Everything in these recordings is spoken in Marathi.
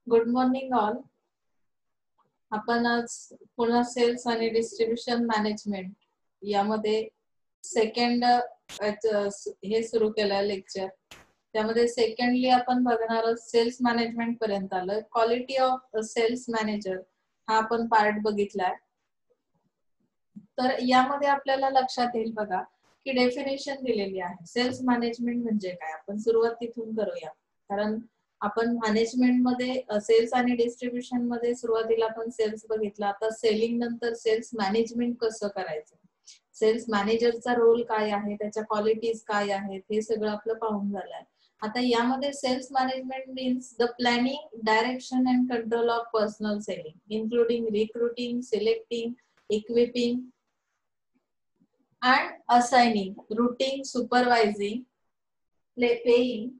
Good morning all. आपण आज पुन्हा सेल्स आणि डिस्ट्रीब्युशन मॅनेजमेंट यामध्ये सेकंड हे सुरू केलं लेक्चर. त्यामध्ये सेकंडली आपण बघणार आहोत सेल्स मॅनेजमेंट पर्यंत आलं. क्वालिटी ऑफ सेल्स मॅनेजर हा आपण पार्ट बघितलाय. तर यामध्ये आपल्याला लक्षात येईल बघा की डेफिनेशन दिलेली आहे. सेल्स मॅनेजमेंट म्हणजे काय, आपण सुरुवात तिथून करूया. कारण आपण मॅनेजमेंट मध्ये सेल्स आणि डिस्ट्रीब्युशन मध्ये सुरुवातीला आपण सेल्स बघितला. आता सेलिंग नंतर सेल्स मॅनेजमेंट कसं करायचं, सेल्स मॅनेजरचा रोल काय आहे, त्याच्या क्वालिटीज काय आहेत, हे सगळं आपलं पाहून झालंय. आता यामध्ये sales management means the planning, direction and control of personal selling including recruiting, selecting, equipping and assigning, routing, supervising, paying.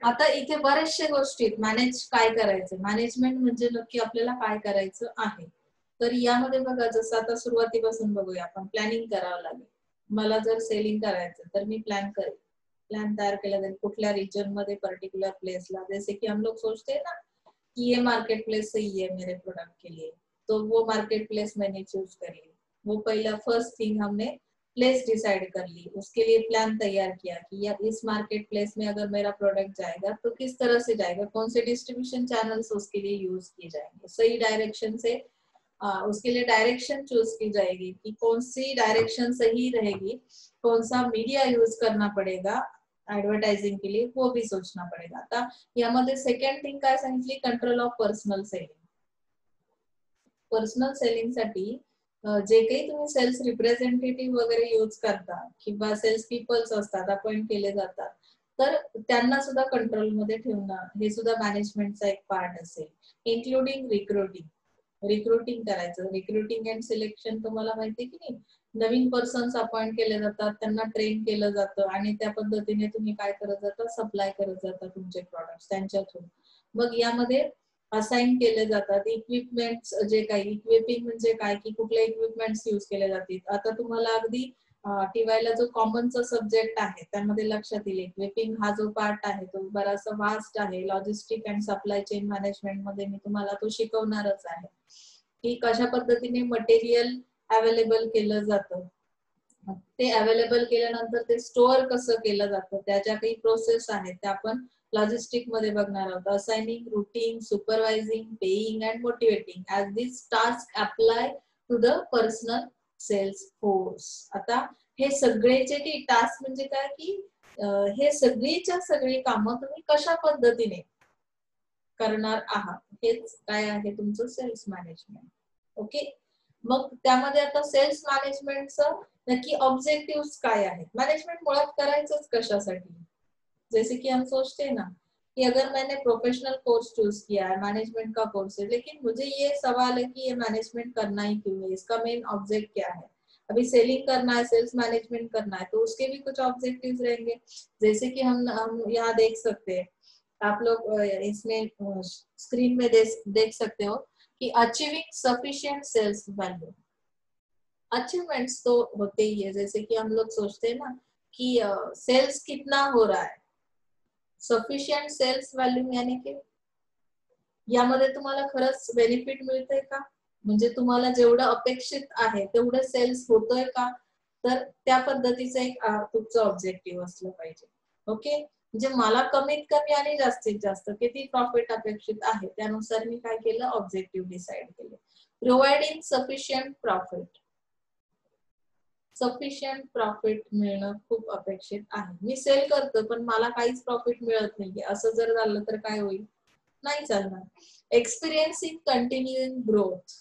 आता इथे बरेचशे गोष्टी मॅनेज काय करायचं, मॅनेजमेंट म्हणजे नक्की आपल्याला काय करायचं आहे. तर यामध्ये बघा, जसं आता सुरुवातीपासून बघूया आपण. प्लॅनिंग करावं लागेल. मला जर सेलिंग करायचं तर मी प्लॅन करेल. प्लॅन तयार केला जाईल कुठल्या रिजन मध्ये, पर्टिक्युलर प्लेसला. जैसे कि हम लोग सोचते हैं ना कि ये मार्केट प्लेस सही है मेरे प्रोडक्ट के लिए, तो वो मार्केट प्लेस मैंने चूज करी. वो पहला फर्स्ट थिंग हमने प्लेस डिसाइड कर ली, उसके लिए प्लान तैयार किया कि यार इस मार्केट प्लेस में अगर मेरा प्रोडक्ट जाएगा तो किस तरह से जाएगा, कौन से डिस्ट्रीब्यूशन चैनल्स उसके लिए यूज किए जाएंगे, सही डायरेक्शन से उसके लिए डायरेक्शन चूज की जाएगी कि कौन सी डायरेक्शन सही रहेगी, कौन सा मीडिया यूज करना पड़ेगा ऍडव्हर्टायझिंग के लिए, वो भी सोचना पड़ेगा. आता यामध्ये सेकंड थिंग काय सांगितली, control of personal selling. Personal selling साठी जे काही तुम्ही सेल्स रिप्रेझेंटेटिव्ह वगैरे यूज करता किंवा सेल्स पीपल्स असतात, अपॉइंट केले जातात, तर त्यांना सुद्धा कंट्रोल मध्ये ठेवणं हे सुद्धा मॅनेजमेंटचा एक पार्ट असेल. इन्क्लुडिंग रिक्रुटिंग, रिक्रुटिंग करायचं. रिक्रुटिंग अँड सिलेक्शन तुम्हाला माहिती आहे की नाही, नवीन पर्सन्स अपॉइंट केले जातात, त्यांना ट्रेन केलं जातं आणि त्या पद्धतीने तुम्ही काय करत जाता, सप्लाय करत जाता तुमचे प्रॉडक्ट्स त्यांच्या थ्रू. मग यामध्ये असाइन केले जातात इक्विपमेंट्स. जे काही इक्विपिंग म्हणजे काय की कुठले इक्विपमेंट्स यूज केले जातील. आता तुम्हाला अगदी टीवायला जो कॉमनचा सब्जेक्ट आहे त्यामध्ये लक्षात येईल, इक्विपिंग हा जो पार्ट आहे तो बराचसा वास्ट आहे. Logistic and supply chain management मध्ये मी तुम्हाला तो शिकवणारच आहे की कशा पद्धतीने मटेरियल अवेलेबल केलं जातं, ते अवेलेबल केल्यानंतर ते स्टोअर कसं केलं जातं, त्याच्या काही प्रोसेस आहेत त्या आपण लॉजिस्टिक मध्ये बघणार आहोत. Assigning, routing, supervising, paying and motivating as this task apply to the personal sales force. आता हे सगळेचे की टास्क म्हणजे काय की हे सगळीच्या सगळी कामं तुम्ही कशा पद्धतीने करणार आहात, हेच काय आहे तुमचं सेल्स मॅनेजमेंट. ओके. मग त्यामध्ये आता सेल्स मॅनेजमेंटचं नक्की ऑब्जेक्टिव्ह काय आहेत, मॅनेजमेंट मुळात करायचंच कशासाठी. जैसे कि हम सोचते हैं ना कि अगर मैंने प्रोफेशनल कोर्स चूज किया है, मैनेजमेंट का कोर्स है, लेकिन मुझे ये सवाल है कि ये मैनेजमेंट करना ही क्यों है, इसका मेन ऑब्जेक्ट क्या है. अभी सेलिंग करना है, सेल्स मैनेजमेंट करना है, तो उसके भी कुछ ऑब्जेक्टिव्स रहेंगे. जैसे कि हम यहाँ देख सकते हैं, आप लोग इसमें स्क्रीन में देख सकते हो कि achieving sufficient sales value. Achievements तो होते ही है. जैसे कि हम लोग सोचते हैं ना कि सेल्स कितना हो रहा है, सफिशियंट सेल्स वॅल्यू यानी की यामध्ये तुम्हाला खरंच बेनिफिट मिळतंय का, म्हणजे तुम्हाला जेवढं अपेक्षित आहे तेवढं सेल्स होतोय का, तर त्या पद्धतीचं एक तुमचं ऑब्जेक्टिव्ह असलं पाहिजे. ओके. म्हणजे मला कमीत कमी आणि जास्तीत जास्त किती प्रॉफिट अपेक्षित आहे त्यानुसार मी काय केलं, ऑब्जेक्टिव्ह डिसाइड केले. Providing sufficient profit, sufficient profit मिळणं खूप अपेक्षित आहे. मी सेल करतो पण मला काहीच प्रॉफिट मिळत नाहीये, असं जर झालं तर काय होईल, नाही चालणार. एक्सपिरियन्सिंग कंटिन्युइंग ग्रोथ,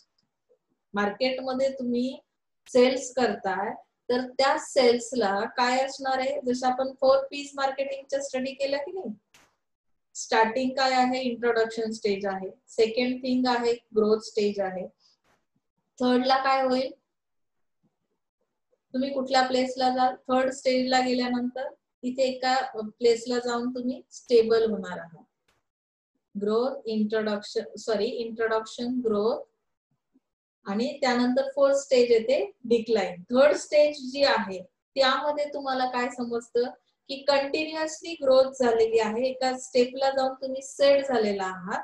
मार्केटमध्ये तुम्ही सेल्स करताय तर त्या सेल्सला काय असणार आहे, जसं आपण 4 P's मार्केटिंगच्या स्टडी केलं की नाही. स्टार्टिंग काय आहे, इंट्रोडक्शन स्टेज आहे. सेकंड थिंग आहे ग्रोथ स्टेज आहे. थर्डला काय होईल, तुम्ही कुठल्या प्लेसला जाल, थर्ड स्टेजला गेल्यानंतर इथे एका प्लेसला जाऊन तुम्ही स्टेबल होणार आहात. ग्रोथ, इंट्रोडक्शन, ग्रोथ आणि त्यानंतर फोर्थ स्टेज येते डिक्लाइन. थर्ड स्टेज जी आहे त्यामध्ये तुम्हाला काय समजतं की कंटिन्युअसली ग्रोथ झालेली आहे, एका स्टेपला जाऊन तुम्ही सेट झालेला आहात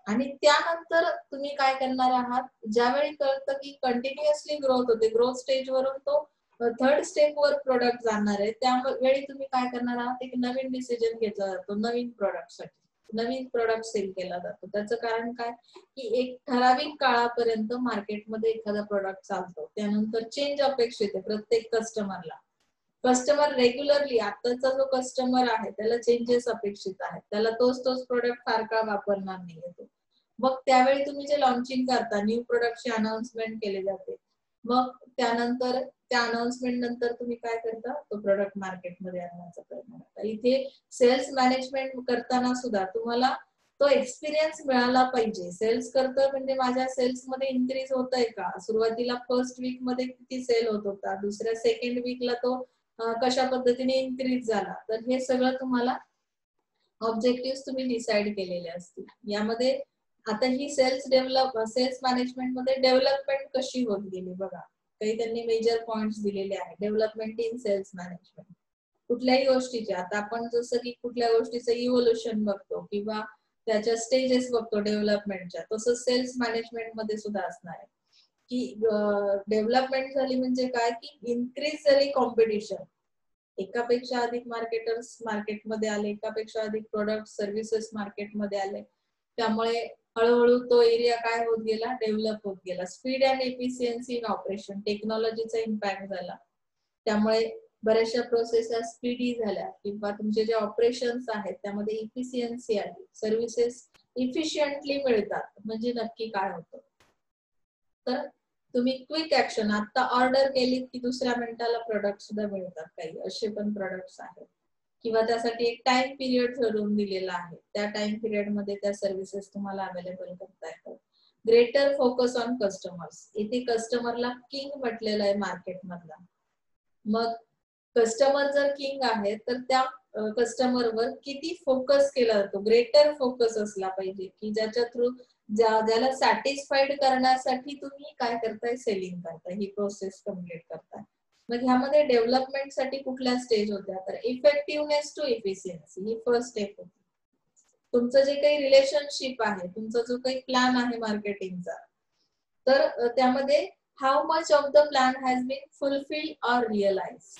आणि त्यानंतर तुम्ही काय करणार आहात, ज्यावेळी कळतं की कंटिन्युअसली ग्रोथ होते, ग्रोथ स्टेजवरून तो थर्ड स्टेपवर प्रोडक्ट जाणार आहे, त्यावेळी तुम्ही काय करणार आहात, एक नवीन डिसिजन घेतला जातो नवीन प्रोडक्टसाठी, नवीन प्रोडक्ट सेल केला जातो. त्याचं कारण काय, की एक ठराविक काळापर्यंत मार्केटमध्ये एखादा प्रोडक्ट चालतो, त्यानंतर चेंज अपेक्षित आहे प्रत्येक कस्टमरला. कस्टमर रेग्युलरली, आताचा जो कस्टमर आहे त्याला चेंजेस अपेक्षित आहेत, त्याला तोच प्रोडक्ट फार काळ वापरणार नाहीये तो. मग त्यावेळी तुम्ही जे लॉन्चिंग करता, न्यू प्रोडक्टची अनाउन्समेंट केली जाते, मग त्यानंतर त्या अनाउन्समेंट नंतर तुम्ही काय करता, तो प्रोडक्ट मार्केटमध्ये आणण्याचा प्रयत्न करता. इथे सेल्स मॅनेजमेंट करताना सुद्धा तुम्हाला तो एक्सपिरियन्स मिळाला पाहिजे. सेल्स करतोय म्हणजे माझ्या सेल्स मध्ये इन्क्रीज होतंय का, सुरुवातीला फर्स्ट वीक मध्ये किती सेल होत होता, दुसऱ्या सेकंड वीकला तो कशा पद्धतीने इन्क्रीज झाला, तर हे सगळं तुम्हाला ऑब्जेक्टिव्ह तुम्ही डिसाइड केलेले असतील. यामध्ये आता ही सेल्स मॅनेजमेंट मध्ये डेव्हलपमेंट कशी होत गेली बघा, काही त्यांनी मेजर पॉइंट्स दिलेले आहेत. डेव्हलपमेंट इन सेल्स मॅनेजमेंट कुठल्याही गोष्टीचे, आता आपण जसं की कुठल्या गोष्टीचं इव्होल्युशन बघतो किंवा त्याच्या स्टेजेस बघतो डेव्हलपमेंटच्या, तसं सेल्स मॅनेजमेंट मध्ये सुद्धा असणार आहे की डेव्हलपमेंट झाली म्हणजे काय, की इन्क्रीज झाली कॉम्पिटिशन, एकापेक्षा अधिक मार्केटर्स मार्केटमध्ये आले, एकापेक्षा अधिक प्रोडक्ट सर्व्हिसेस मार्केटमध्ये आले, त्यामुळे हळूहळू तो एरिया काय होत गेला, डेव्हलप होत गेला. Speed and efficiency in operation, टेक्नॉलॉजीचा इम्पॅक्ट झाला, त्यामुळे बऱ्याचशा प्रोसेस स्पीडी झाल्या किंवा तुमचे जे ऑपरेशन्स आहेत त्यामध्ये इफिशियन्सी आली, सर्व्हिसेस इफिशियंटली मिळतात. म्हणजे नक्की काय होतं, तर तुम्ही क्विक ऍक्शन, आता ऑर्डर केली की दुसऱ्या मिनिटाला प्रोडक्ट सुद्धा मिळतात, काही असे पण प्रोडक्ट्स आहेत, किंवा त्यासाठी एक टाइम पिरियड ठरवून दिलेला आहे, त्या टाइम पिरियड मध्ये त्या सर्व्हिसेस तुम्हाला अवेलेबल करता येतात. ग्रेटर फोकस ऑन कस्टमर्स, इथे कस्टमरला किंग म्हटलेलं आहे मार्केट मधला. मग कस्टमर जर किंग आहे तर त्या कस्टमरवर किती फोकस केला जातो, ग्रेटर फोकस असला पाहिजे, की ज्याच्या थ्रू ज्याला सॅटिस्फाईड करण्यासाठी तुम्ही काय करताय, सेलिंग करताय, ही प्रोसेस कम्प्लीट करताय. मग ह्यामध्ये डेव्हलपमेंट साठी कुठल्या स्टेज होत्या, तर इफेक्टिव्हनेस टू इफिशियन्सी ही फर्स्ट स्टेप होती. तुमचं जे काही रिलेशनशिप आहे, तुमचा जो काही प्लॅन आहे मार्केटिंगचा, तर त्यामध्ये how much of the plan has been fulfilled or realize.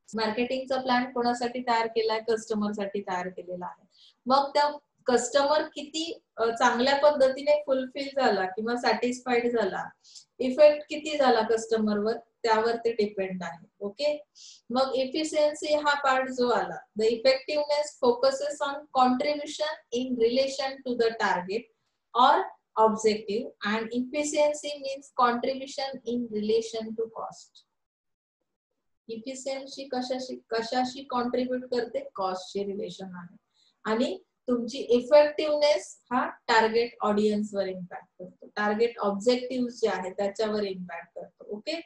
मार्केटिंगचा प्लॅन कोणासाठी तयार केलाय, कस्टमरसाठी तयार केलेला आहे. मग त्या कस्टमर किती चांगल्या पद्धतीने फुलफिल झाला किंवा सॅटिस्फाईड झाला, इफेक्ट किती झाला कस्टमरवर, त्यावर ते डिपेंड आहे. ओके, मग इफिशियन्सी हा पार्ट जो आला, the effectiveness focuses on contribution in relation to the target or objective, and efficiency means contribution in relation to cost. Efficiency कशाशी कॉन्ट्रीब्युट करते, कॉस्टचे रिलेशन आहे, आणि तुमची इफेक्टिव्हनेस हा टार्गेट ऑडियन्सवर इम्पॅक्ट करतो, टार्गेट ऑब्जेक्टिव्ह जे आहे त्याच्यावर इम्पॅक्ट करतो. ओके,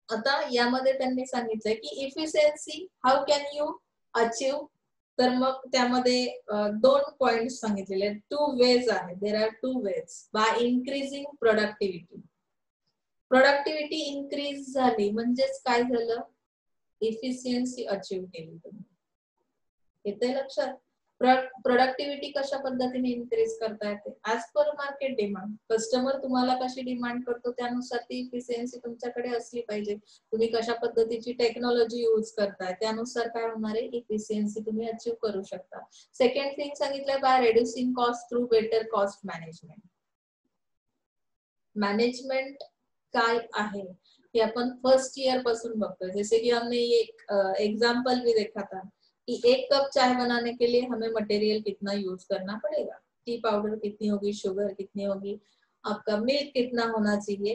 आता यामध्ये त्यांनी सांगितलंय की efficiency how can you achieve, तर मग त्यामध्ये दोन पॉइंट सांगितलेले आहेत, टू वेज आहे, there are two ways. By increasing productivity, productivity increase झाली म्हणजेच काय झालं, इफिशियन्सी अचीव केली तुम्ही. येते लक्षात, प्रोडक्टिव्हिटी कशा पद्धतीने इन्क्रीज करता येते, as per market demand. Customer तुम्हाला कशी डिमांड करतो त्यानुसार ती इफिशियन्सी तुमच्याकडे असली पाहिजे. तुम्ही कशा पद्धतीची टेक्नॉलॉजी यूज करताय त्यानुसार काय होणार आहे, इफिशियन्सी तुम्ही अचीव करू शकता. सेकंड थिंग सांगितलं, by reducing cost through better cost management. Management काय आहे हे आपण फर्स्ट ईयर पासून बघतोय. जैसे कि हमने एक एग्जाम्पल भी देखा था कि 1 कप चाय बनाने के लिए हमें मटेरियल कितना यूज करना पड़ेगा, टी पाउडर कितनी होगी, शुगर कितनी होगी, आपका मिल्क कितना होना चाहिए.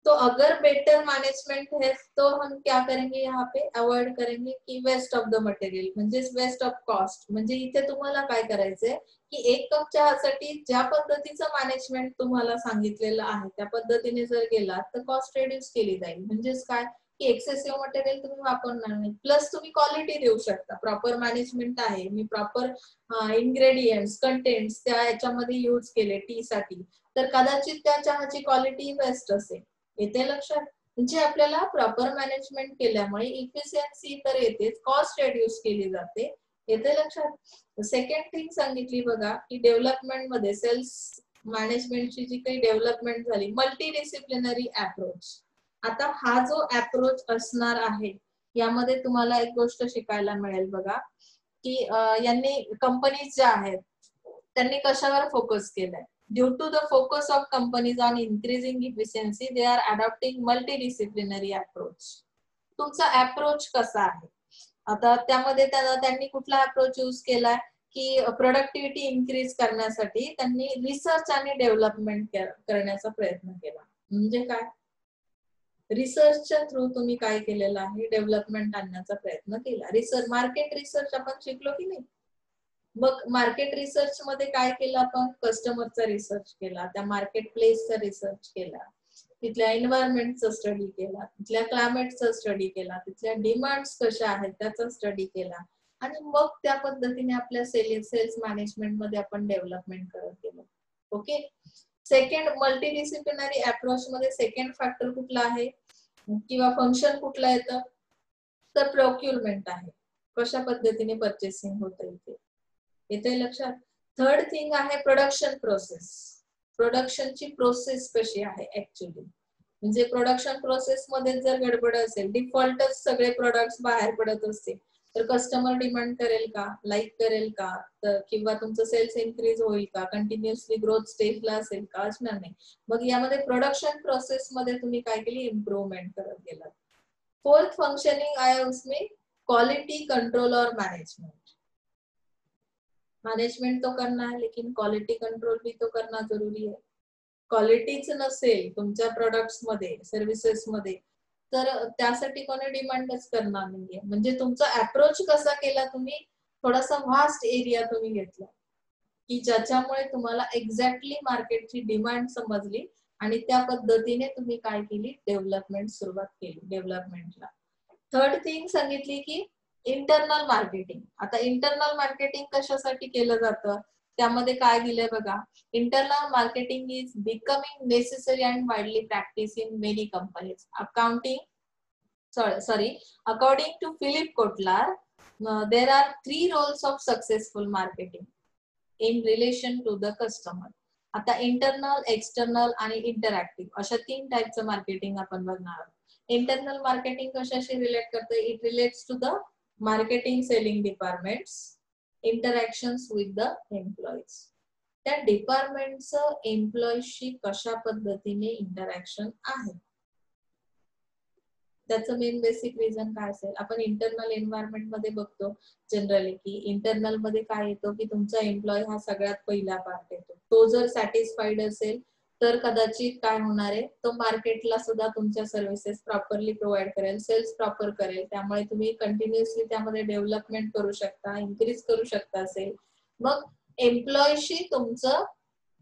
तो अगर बेटर मैनेजमेंट है तो हम क्या करेंगे, यहाँ पे अवॉइड करेंगे की वेस्ट ऑफ द मटेरियल, म्हणजेच वेस्ट ऑफ कॉस्ट. म्हणजे इथे तुम्हाला काय करायचंय की 1 कप चहासाठी ज्या पद्धतीचं मॅनेजमेंट तुम्हाला सांगितलेलं आहे त्या पद्धतीने जर गेला तर कॉस्ट रिड्यूस केली जाईल. म्हणजेच काय की एक्सेसिव्ह मटेरियल तुम्ही वापरणार नाही, प्लस तुम्ही क्वालिटी देऊ शकता. प्रॉपर मॅनेजमेंट आहे, मी प्रॉपर इन्ग्रेडियंट्स कंटेंट्स त्या याच्यामध्ये यूज केले टी साठी, तर कदाचित त्या चहाची क्वालिटी बेस्ट असेल. येते लक्षात. म्हणजे आपल्याला प्रॉपर मॅनेजमेंट केल्यामुळे इफिशियन्सी तर येतेच, कॉस्ट रिड्यूस केली जाते. येते लक्षात? सेकंड थिंग सांगितली बघा की डेव्हलपमेंट मध्ये सेल्स मॅनेजमेंटची जी काही डेव्हलपमेंट झाली, मल्टी डिसिप्लिनरी अप्रोच. आता हा जो अप्रोच असणार आहे यामध्ये तुम्हाला एक गोष्ट शिकायला मिळेल बघा की यांनी कंपनीज ज्या आहेत त्यांनी कशावर फोकस केलाय. Due to the focus of companies on increasing efficiency they are adopting multidisciplinary approach. तुमचा अप्रोच कसा आहे? आता त्यामध्ये त्यांनी कुठला अप्रोच यूज केलाय की प्रोडक्टिव्हिटी इन्क्रीज करण्यासाठी त्यांनी रिसर्च आणि डेव्हलपमेंट करण्याचा प्रयत्न केला. म्हणजे काय? रिसर्चच्या थ्रू तुम्ही काय केलेलं आहे? डेव्हलपमेंट आणण्याचा प्रयत्न केला. रिसर्च, मार्केट रिसर्च आपण शिकलो की नाही? मग मार्केट रिसर्च मध्ये काय केलं आपण? कस्टमरचा रिसर्च केला, त्या मार्केट प्लेसचा रिसर्च केला, तिथल्या एन्व्हायरमेंटचा स्टडी केला, तिथल्या क्लायमेटचा स्टडी केला, तिथल्या डिमांड्स कशा आहेत त्याचा स्टडी केला आणि मग त्या पद्धतीने आपल्या सेल्स मॅनेजमेंट मध्ये आपण डेव्हलपमेंट करत गेलो. ओके. सेकंड, मल्टीडिसिप्लिनरी अप्रोच मध्ये सेकंड फॅक्टर कुठला आहे किंवा फंक्शन कुठला येतं? तर प्रोक्युरमेंट आहे. कशा पद्धतीने परचेसिंग होतं इथे, येते लक्षात? थर्ड थिंग आहे प्रोडक्शन प्रोसेस. प्रोडक्शनची प्रोसेस कशी आहे ऍक्च्युअली, म्हणजे प्रोडक्शन प्रोसेस मध्ये जर गडबड असेल, डिफॉल्टच सगळे प्रोडक्ट्स बाहेर पडत असतील तर कस्टमर डिमांड करेल का? लाईक करेल का? तर किंवा तुमचं सेल्स इन्क्रीज होईल का? कंटिन्युअसली ग्रोथ स्टेजला असेल का? असणार नाही. मग यामध्ये प्रोडक्शन प्रोसेस मध्ये तुम्ही काय केली? इम्प्रूव्हमेंट करत गेलात. फोर्थ फंक्शनिंग आया उसमें क्वालिटी कंट्रोल और मैनेजमेंट. मैनेजमेंट तो करना है लेकिन क्वालिटी कंट्रोल भी तो करना जरूरी है. क्वालिटीच नसेल तुमच्या प्रोडक्ट्स मध्ये, सर्व्हिसेस मध्ये, तर त्यासाठी कोणी डिमांडच करणार नाहीये. म्हणजे तुमचा अप्रोच कसा केला तुम्ही? थोडासा व्हास्ट एरिया तुम्ही घेतला की ज्याच्यामुळे तुम्हाला एक्झॅक्टली मार्केटची डिमांड समजली आणि त्या पद्धतीने तुम्ही काय केली? डेव्हलपमेंट सुरुवात केली डेव्हलपमेंटला. थर्ड थिंग सांगितली की इंटरनल मार्केटिंग. आता इंटरनल मार्केटिंग कशासाठी केलं जातं? त्यामध्ये काय दिलंय बघा. Internal marketing is becoming necessary and widely practice in many companies. According to Philip Kotler, there are 3 roles of successful marketing in relation to the customer. आता इंटरनल, एक्सटर्नल आणि इंटरॅक्टिव्ह अशा 3 टाईपचं मार्केटिंग आपण बघणार आहोत. इंटरनल मार्केटिंग कशाशी रिलेट करते? It relates to the marketing selling departments, interactions with the employees. त्या डिपार्टमेंटचं एम्प्लॉईजशी कशा पद्धतीने इंटरॅक्शन आहे, त्याचं मेन बेसिक रिझन काय असेल? आपण इंटरनल एन्व्हायरमेंट मध्ये बघतो जनरली की इंटरनल मध्ये काय येतो की तुमचा एम्प्लॉय हा सगळ्यात पहिला पार्ट येतो. तो जर सॅटिस्फाईड असेल तर कदाचित काय होणार आहे, तो मार्केटला सुद्धा तुमच्या सर्व्हिसेस प्रॉपरली प्रोव्हाइड करेल, सेल्स प्रॉपर करेल. त्यामुळे तुम्ही कंटिन्युअसली त्यामध्ये डेव्हलपमेंट करू शकता, इन्क्रीज करू शकता असेल. मग एम्प्लॉयशी तुमचं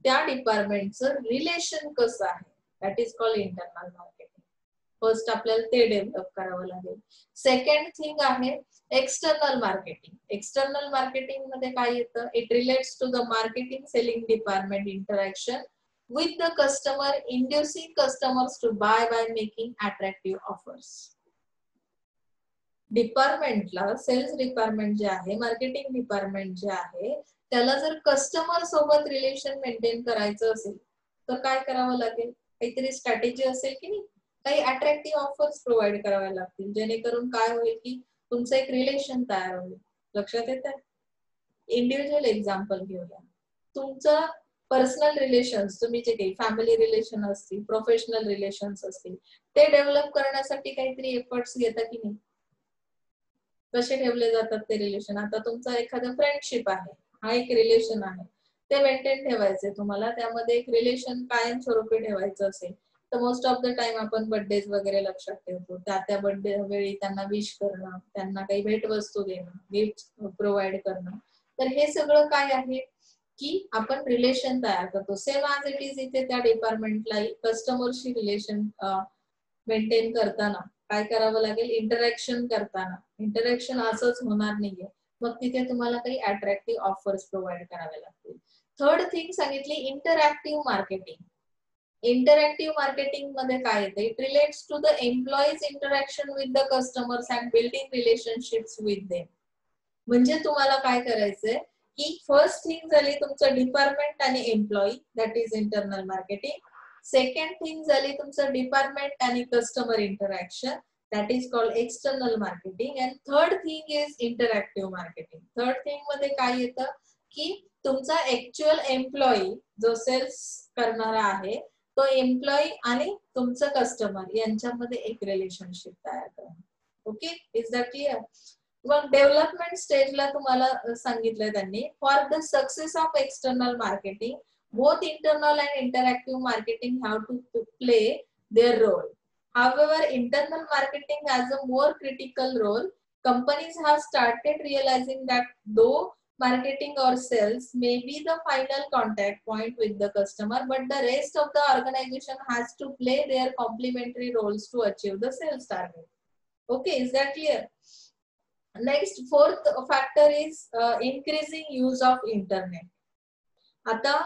त्या डिपार्टमेंटचं रिलेशन कसं आहे, that is called internal marketing. First आपल्याला ते डेव्हलप करावं लागेल. सेकंड थिंग आहे एक्सटर्नल मार्केटिंग. एक्सटर्नल मार्केटिंग मध्ये काय येतं? It relates to the marketing selling department interaction with the customer, inducing customers to buy making attractive offers. डिपार्टमेंटला, सेल्स डिपार्टमेंट जे आहे, मार्केटिंग डिपार्टमेंट जे आहे, त्याला जर कस्टमर सोबत रिलेशन मेंटेन करायचं असेल तर काय करावं लागेल? काहीतरी स्ट्रॅटेजी असेल की नाही? काही अट्रॅक्टिव्ह ऑफर्स प्रोव्हाइड कराव्या लागतील, जेणेकरून काय होईल की तुमचं एक रिलेशन तयार होईल. लक्षात येत आहे? इंडिव्हिज्युअल एक्झाम्पल घेऊया. तुमचं पर्सनल रिलेशन्स, तुम्ही जे काही फॅमिली रिलेशन असतील, प्रोफेशनल रिलेशन्स असतील, ते डेव्हलप करण्यासाठी काहीतरी एफर्ट्स घेता की नाही? कसे ठेवले जातात ते रिलेशन? आता तुमचं एखादं फ्रेंडशिप आहे, हा एक रिलेशन आहे, ते मेंटेन ठेवायचे तुम्हाला. त्यामध्ये एक रिलेशन कायमस्वरूपी ठेवायचं असेल तर मोस्ट ऑफ द टाइम आपण बर्थडेज वगैरे लक्षात ठेवतो. त्या बर्थडे वेळी त्यांना विश करणं, त्यांना काही भेटवस्तू देणं, गिफ्ट प्रोव्हाइड करणं. तर हे सगळं काय आहे की आपण रिलेशन तयार करतो. सेम ॲज इट इज इथे त्या डिपार्टमेंटला कस्टमरशी रिलेशन मेंटेन करताना काय करावं लागेल? इंटरॅक्शन करताना. इंटरॅक्शन असंच होणार नाहीये, मग तिथे तुम्हाला काही अट्रॅक्टिव्ह ऑफर्स प्रोव्हाइड करावे लागतील. थर्ड थिंग सांगितली इंटरॅक्टिव्ह मार्केटिंग. इंटरॅक्टिव्ह मार्केटिंग मध्ये काय येतं, it relates to the employees interaction with the customers and building relationships with them. म्हणजे तुम्हाला काय करायचंय की फर्स्ट थिंग झाली तुमचं डिपार्टमेंट आणि employee, that is internal marketing. Second thing झाली तुमचं डिपार्टमेंट आणि customer interaction, that is called external marketing. And third thing is interactive marketing. third thing मध्ये काय येतं की तुमचा ऍक्च्युअल एम्प्लॉई जो सेल्स करणारा आहे तो एम्प्लॉई आणि तुमचं कस्टमर यांच्यामध्ये एक रिलेशनशिप तयार करणं. Okay, is that clear? मग डेव्हलपमेंट स्टेजला तुम्हाला सांगितलंय त्यांनी, for the success of external marketing both internal and interactive marketing have to play their role. However, internal marketing has a more critical role. Companies have started realizing that though marketing or sales may be the final contact point with the customer, but the rest of the organization has to play their complementary roles to achieve the sales target. Okay, is that clear? Next, fourth factor is increasing use of internet. आता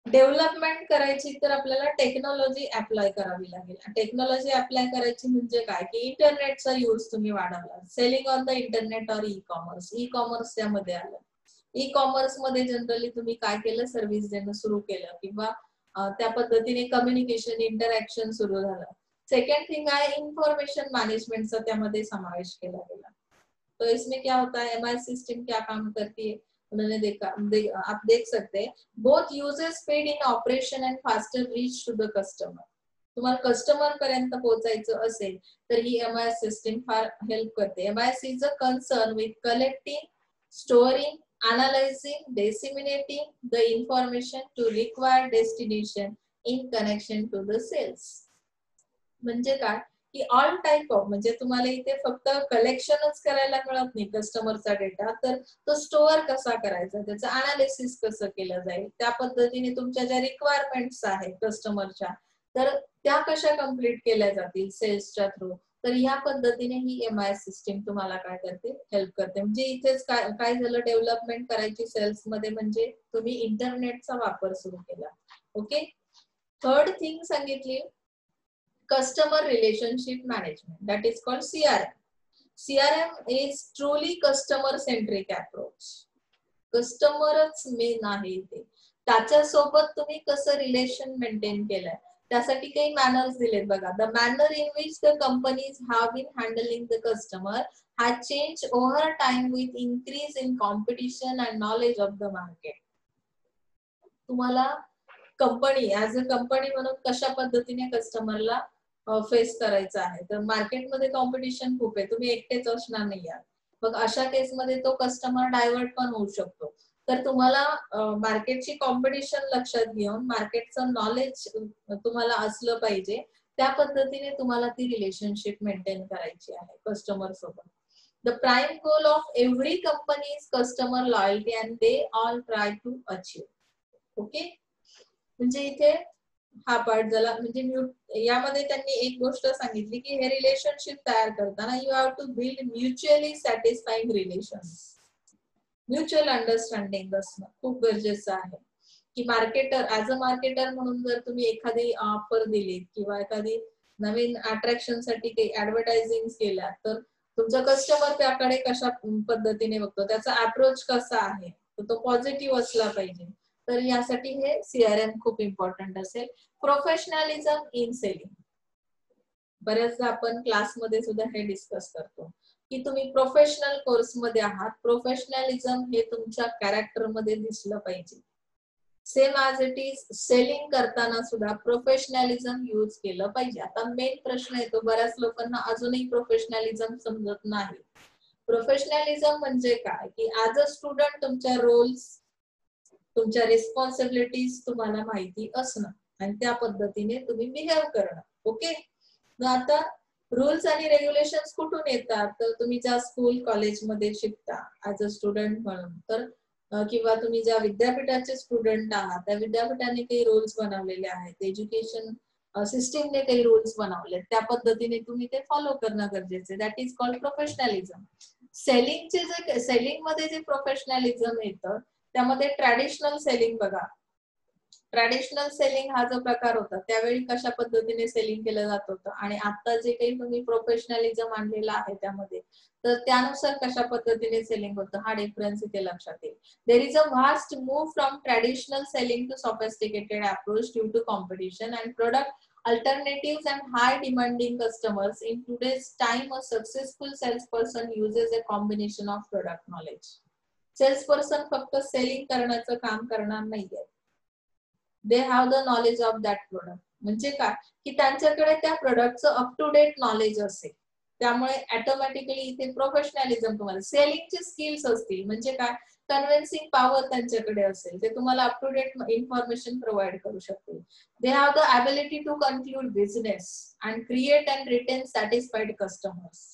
डेव्हलपमेंट करायची तर आपल्याला टेक्नॉलॉजी अप्लाय करावी लागेल. टेक्नॉलॉजी अप्लाय करायची म्हणजे काय की इंटरनेटचा यूज तुम्ही वाढवला, सेलिंग ऑन द इंटरनेट और ई कॉमर्स. ई कॉमर्स त्यामध्ये आलं. ई कॉमर्स मध्ये जनरली तुम्ही काय केलं, सर्व्हिस देणं सुरू केलं किंवा त्या पद्धतीने कम्युनिकेशन इंटरॅक्शन सुरू झालं. सेकंड थिंग आहे इंफॉर्मेशन मॅनेजमेंटचा त्यामध्ये समावेश केला गेला. तो इसमें क्या होता है, एमआई सिस्टम क्या काम करती है, उन्होंने देखा आप देख सकते हैं both user speed in operation and faster reach to the customer. तुम्हाला कस्टमर पर्यंत पोहोचायचं असेल तर ही एमआय सिस्टम फार हेल्प करते. MIS is a concern with collecting, storing, analyzing, disseminating the information to required destination in connection to the sales. म्हणजे काय की ऑल टाइप ऑफ, म्हणजे तुम्हाला इथे फक्त कलेक्शनच करायला मिळत नाही कस्टमरचा डेटा, तर तो स्टोअर कसा करायचा, त्याचं अनालिसिस कसं केलं जाईल, त्या पद्धतीने तुमच्या ज्या रिक्वायरमेंट्स आहेत कस्टमरच्या तर त्या कशा कम्प्लीट केल्या जातील सेल्सच्या थ्रू. तर ह्या पद्धतीने ही एमआय सिस्टीम तुम्हाला काय करते, हेल्प करते. म्हणजे इथेच काय झालं, डेव्हलपमेंट करायची सेल्स मध्ये म्हणजे तुम्ही इंटरनेटचा वापर सुरू केला. ओके, थर्ड थिंग सांगितली customer relationship management, that is called CRM. CRM is truly customer centric approach. कस्टमरच मेन आहे ते, त्याच्यासोबत तुम्ही कसं रिलेशन मेंटेन केलंय त्यासाठी काही मॅनर्स दिलेत बघा. The manner in which the companies have been handling the customer has change over time with increase in competition and knowledge of the market. तुम्हाला कंपनी ऍज अ कंपनी म्हणून कशा पद्धतीने कस्टमरला फेस करायचं आहे, तर मार्केटमध्ये कॉम्पिटिशन खूप आहे, तुम्ही एकटेच असणार नाही आहात. मग अशा केसमध्ये तो कस्टमर डायव्हर्ट पण होऊ शकतो. तर तुम्हाला मार्केटची कॉम्पिटिशन लक्षात घेऊन मार्केटचं नॉलेज तुम्हाला असलं पाहिजे, त्या पद्धतीने तुम्हाला ती रिलेशनशिप मेंटेन करायची आहे कस्टमर सोबत. The prime goal of every company is customer loyalty and they all try to achieve. Okay, म्हणजे इथे हा पार्ट झाला. म्हणजे यामध्ये त्यांनी एक गोष्ट सांगितली की हे रिलेशनशिप तयार करताना you have to build mutually satisfying relations. Mutual understanding असणं खूप गरजेचं आहे. की मार्केटर ऍज अ मार्केटर म्हणून जर तुम्ही एखादी ऑफर दिली किंवा एखादी नवीन अट्रॅक्शन साठी काही ऍडव्हर्टायझिंग केल्या तर तुमचा कस्टमर त्याकडे कशा पद्धतीने बघतो, त्याचा अप्रोच कसा आहे, तर तो पॉझिटिव्ह असला पाहिजे. तर यासाठी हे सीआरएम खूप इम्पॉर्टंट असेल. प्रोफेशनलिझम इन सेलिंग, बऱ्याचदा आपण क्लासमध्ये सुद्धा हे डिस्कस करतो की तुम्ही प्रोफेशनल कोर्स मध्ये आहात, प्रोफेशनलिझम हे तुमच्या कॅरेक्टर मध्ये दिसलं पाहिजे. Same as it is selling करताना सुद्धा प्रोफेशनलिझम यूज केलं पाहिजे. आता मेन प्रश्न येतो, बऱ्याच लोकांना अजूनही प्रोफेशनलिझम समजत नाही. प्रोफेशनलिझम म्हणजे काय की ऍज अ स्टुडंट तुमच्या रोल्स, तुमच्या रिस्पॉन्सिबिलिटीज तुम्हाला माहिती असणं आणि त्या पद्धतीने तुम्ही बिहेव करणं. ओके, आता रूल्स आणि रेग्युलेशन्स कुठून येतात, तर तुम्ही ज्या स्कूल कॉलेजमध्ये शिकता ऍज अ स्टुडंट म्हणून, तर किंवा तुम्ही ज्या विद्यापीठाचे स्टुडंट आहात त्या विद्यापीठाने काही रूल्स बनवलेले आहेत, एज्युकेशन सिस्टीमने काही रूल्स बनवले, त्या पद्धतीने तुम्ही ते फॉलो करणं गरजेचं आहे. That is called professionalism. Selling मध्ये जे प्रोफेशनलिझम येतं त्यामध्ये ट्रॅडिशनल सेलिंग बघा, ट्रॅडिशनल सेलिंग हा जो प्रकार होता त्यावेळी कशा पद्धतीने सेलिंग केलं जात होतं आणि आता जे काही तुम्ही प्रोफेशनलिझम आणलेला आहे त्यामध्ये, तर त्यानुसार कशा पद्धतीने सेलिंग होतं हा डिफरन्स इथे लक्षात येईल. There is a vast move from traditional selling to sophisticated approach due to competition and product alternatives and high demanding customers. In today's time, a successful salesperson uses a combination of product knowledge. Salesperson फक्त सेलिंग करण्याचं काम करणार नाहीये. दे have the knowledge of that product. म्हणजे काय की त्यांच्याकडे त्या प्रोडक्टचं अप टू डेट नॉलेज असेल. त्यामुळे ऑटोमॅटिकली इथे प्रोफेशनलिझम तुम्हाला सेलिंगचे स्किल्स असतील. म्हणजे काय कन्व्हिन्सिंग पॉवर त्यांच्याकडे असेल. ते तुम्हाला up to date information provide करू शकतील. They have the ability to conclude business and create and retain satisfied customers.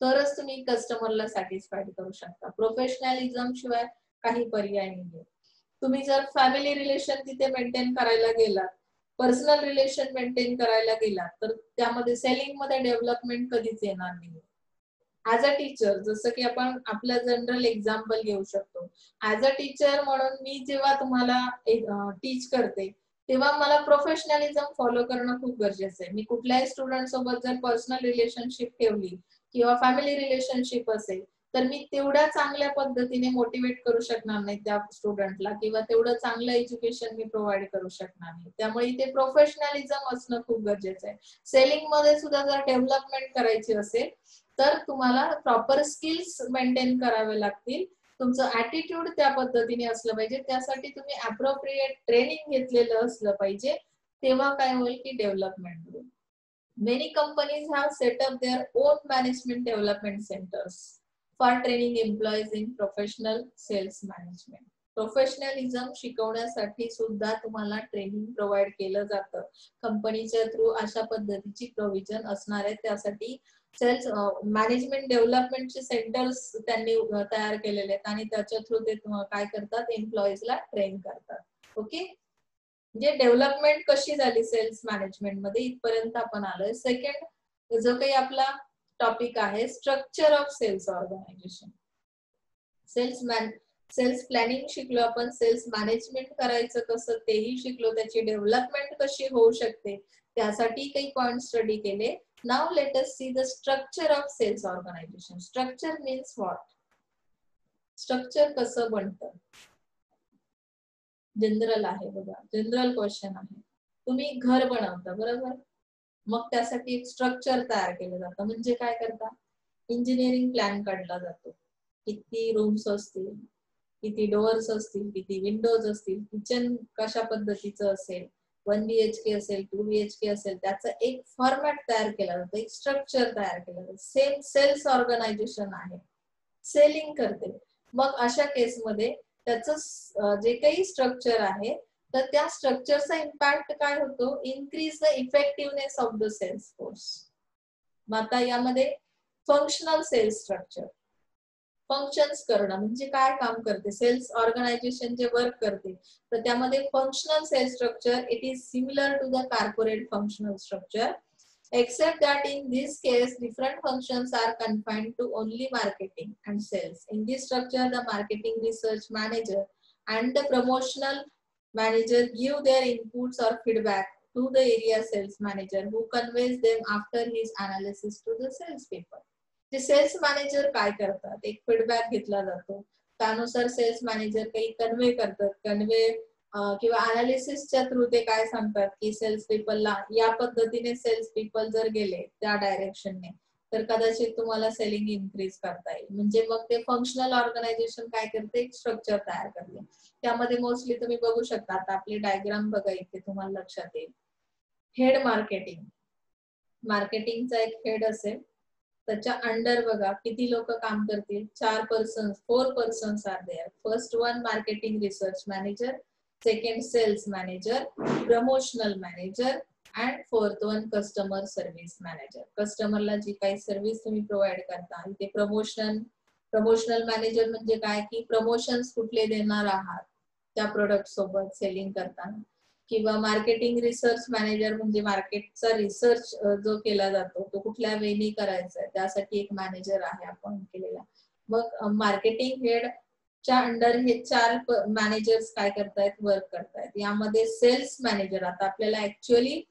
तरच तुम्ही कस्टमरला सॅटिस्फाईड करू शकता. प्रोफेशनलिझम शिवाय काही पर्याय नाहीये. तुम्ही जर फॅमिली रिलेशन तिथे मेंटेन करायला गेलात, पर्सनल रिलेशन मेंटेन करायला गेलात, तर त्यामध्ये सेलिंग मध्ये डेव्हलपमेंट कधीच येणार नाही. ऍज अ टीचर, जसं की आपण आपलं जनरल एक्झाम्पल घेऊ शकतो. ऍज अ टीचर म्हणून मी जेव्हा तुम्हाला टीच करते तेव्हा मला प्रोफेशनलिझम फॉलो करणं खूप गरजेचं आहे. मी कुठल्याही स्टुडंट सोबत जर पर्सनल रिलेशनशिप ठेवली किंवा फॅमिली रिलेशनशिप असेल तर मी तेवढ्या चांगल्या पद्धतीने मोटिवेट करू शकणार नाही त्या स्टुडंटला किंवा तेवढं चांगलं एज्युकेशन मी प्रोव्हाइड करू शकणार नाही. त्यामुळे इथे प्रोफेशनलिझम असणं खूप गरजेचं आहे. सेलिंग मध्ये सुद्धा जर डेव्हलपमेंट करायची असेल तर तुम्हाला प्रॉपर स्किल्स मेंटेन करावे लागतील. तुमचं ऍटिट्यूड त्या पद्धतीने असलं पाहिजे. त्यासाठी तुम्ही अप्रोप्रिएट ट्रेनिंग घेतलेलं असलं पाहिजे. तेव्हा काय होईल की डेव्हलपमेंट होईल. Many companies have set up their own management development centers for training employees in professional sales management. Professionalism शिकवण्यासाठी सुद्धा तुम्हाला ट्रेनिंग प्रोव्हाइड केलं जातं. कंपनीच्या थ्रू अशा पद्धतीची प्रोव्हिजन असणार आहे. त्यासाठी सेल्स मॅनेजमेंट डेव्हलपमेंटचे सेंटर्स त्यांनी तयार केलेले आहेत आणि त्याच्या थ्रू ते काय करतात, एम्प्लॉईजला ट्रेन करतात. ओके, म्हणजे डेव्हलपमेंट कशी झाली सेल्स मॅनेजमेंट मध्ये इथपर्यंत आपण आलोय. सेकंड जो काही आपला टॉपिक आहे structure of sales organisation. Sales planning शिकलो आपण. सेल्स मॅनेजमेंट करायचं कसं तेही शिकलो. त्याची डेव्हलपमेंट कशी होऊ शकते त्यासाठी काही पॉइंट स्टडी केले. Now let us see the structure of sales organisation. Structure means what? Structure कसं बनतं? जनरल आहे बघा, जनरल क्वेश्चन आहे. तुम्ही घर बनवता बरोबर, मग त्यासाठी एक स्ट्रक्चर तयार केलं जातं. म्हणजे काय करता, इंजिनिअरिंग प्लॅन काढला जातो. किती रूम्स असतील, किती डोअर्स असतील, किती विंडोज असतील, किचन कशा पद्धतीचं असेल, 1 BHK असेल, 2 BHK असेल, त्याचा एक फॉर्मॅट तयार केला जातो, एक स्ट्रक्चर तयार केलं जातं. सेम सेल्स ऑर्गनायझेशन आहे, सेलिंग करते. मग अशा केसमध्ये त्याचं जे काही स्ट्रक्चर आहे तर त्या स्ट्रक्चरचा इम्पॅक्ट काय होतो, increase the effectiveness of the sales force. मग आता यामध्ये फंक्शनल सेल्स स्ट्रक्चर, फंक्शन्स करणं म्हणजे काय काम करते सेल्स ऑर्गनायझेशन जे वर्क करते, तर त्यामध्ये functional sales structure it is similar to the corporate functional structure except that in this case different functions are confined to only marketing and sales. In this structure the marketing research manager and the promotional manager give their inputs or feedback to the area sales manager who conveys them after his analysis to the sales people. ते सेल्स मॅनेजर काय करतात, एक फीडबॅक घेतला जातो, त्यानुसार सेल्स मॅनेजर काही कन्वे करतात. कन्वे किंवा अनालिसिसच्या थ्रू ते काय सांगतात की सेल्स पीपलला या पद्धतीने सेल्स पीपल जर गेले त्या डायरेक्शनने तर कदाचित तुम्हाला सेलिंग इन्क्रीज करता येईल. म्हणजे मग ते फंक्शनल ऑर्गनायझेशन काय करते, एक स्ट्रक्चर तयार करते. त्यामध्ये मोस्टली तुम्ही बघू शकता, आता आपली डायग्राम बघा इथे तुम्हाला लक्षात येईल. हेड मार्केटिंग, मार्केटिंगचा एक हेड असेल, त्याच्या अंडर बघा किती लोक काम करतील, 4 persons, 4 persons are there. First one marketing research manager, second sales manager, promotional manager and fourth one customer service manager. कस्टमरला जी काही सर्व्हिस तुम्ही प्रोव्हाइड करता, इथे प्रमोशनल मॅनेजर म्हणजे काय की प्रमोशन्स कुठले देणार आहात त्या प्रोडक्ट सोबत सेलिंग करताना, किंवा मार्केटिंग रिसर्च मॅनेजर म्हणजे मार्केटचा रिसर्च जो केला जातो तो कुठल्या वेनी करायचा आहे त्यासाठी एक मॅनेजर आहे अपॉइंट केलेला. मग मार्केटिंग हेड च्या अंडर हे 4 मॅनेजर्स काय करतायत, वर्क करतायत. यामध्ये सेल्स मॅनेजर, आता आपल्याला ऍक्च्युअली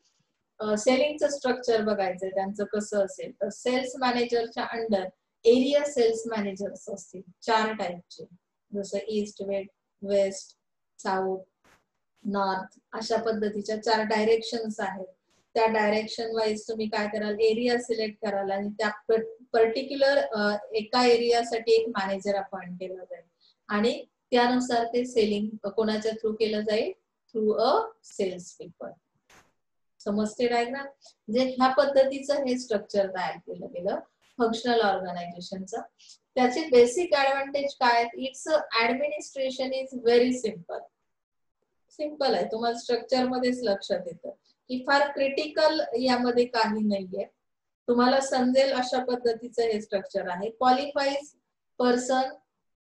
सेलिंगचं स्ट्रक्चर बघायचंय त्यांचं कसं असेल, तर सेल्स मॅनेजरच्या अंडर एरिया सेल्स मॅनेजर्स असतील 4 टाईपचे, जसं ईस्ट, वेस्ट, साऊथ, नॉर्थ, अशा पद्धतीच्या 4 डायरेक्शन्स आहेत. त्या डायरेक्शन वाईज तुम्ही काय कराल, एरिया सिलेक्ट कराल आणि त्या पर्टिक्युलर एका एरियासाठी एक मॅनेजर अपॉइंट केला जाईल आणि त्यानुसार ते सेलिंग कोणाच्या थ्रू केलं जाईल, थ्रू अ सेल्स पीपल. समजते डायग्राम? म्हणजे ह्या पद्धतीचं हे स्ट्रक्चर तयार केलं गेलं फंक्शनल ऑर्गनायझेशनचं. त्याचे बेसिक ऍडव्हान्टेज काय आहेत? It's administration is very simple. Simple आहे, तुम्हाला स्ट्रक्चर मध्येच लक्षात येतं की फार क्रिटिकल यामध्ये काही नाहीये. तुम्हाला समजेल अशा पद्धतीचं हे स्ट्रक्चर आहे. Qualified person